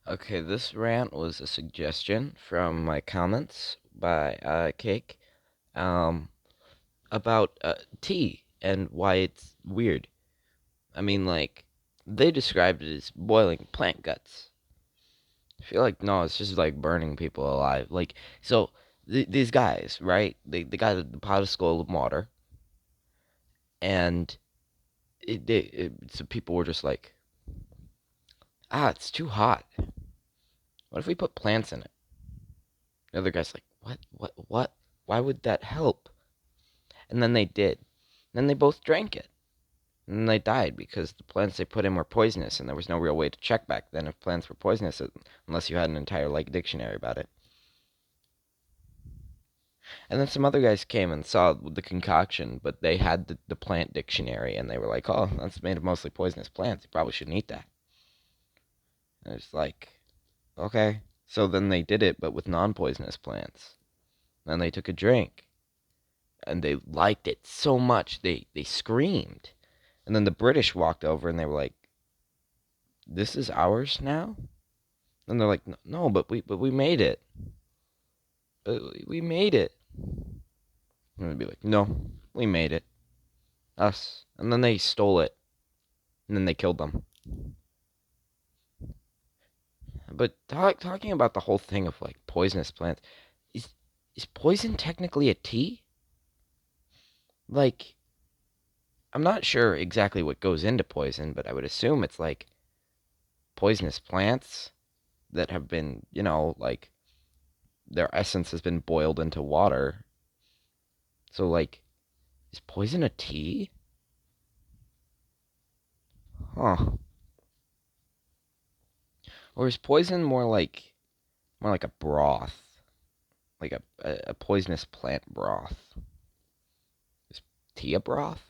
Okay, this rant was a suggestion from my comments by Cake um, about tea and why it's weird. I mean, like, they described it as boiling plant guts. I feel like, no, it's just like burning people alive. Like, so these guys, right? They got a pot of skull of water, and so people were just like, it's too hot. What if we put plants in it? The other guy's like, what? Why would that help? And then they did. Then they both drank it. And then they died because the plants they put in were poisonous, and there was no real way to check back then if plants were poisonous unless you had an entire like dictionary about it. And then some other guys came and saw the concoction, but they had the plant dictionary, and they were like, "Oh, that's made of mostly poisonous plants. You probably shouldn't eat that." And it's like, okay. So then they did it, but with non-poisonous plants. Then they took a drink, and they liked it so much they screamed. And then the British walked over, and they were like, "This is ours now." And they're like, "No, but we made it. But we made it." And they'd be like, "No, we made it. Us." And then they stole it, and then they killed them. But talking about the whole thing of like poisonous plants, is is poison technically a tea? Like, I'm not sure exactly what goes into poison, but I would assume it's like poisonous plants that have been, like their essence has been boiled into water. So like, is poison a tea? Huh. Or is poison more like a broth, like a poisonous plant broth? Is tea a broth?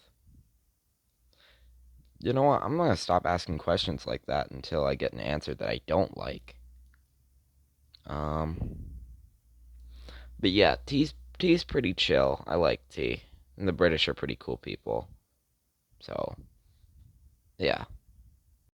You know what? I'm gonna stop asking questions like that until I get an answer that I don't like. Um, but yeah, tea's pretty chill. I like tea, and the British are pretty cool people. So yeah.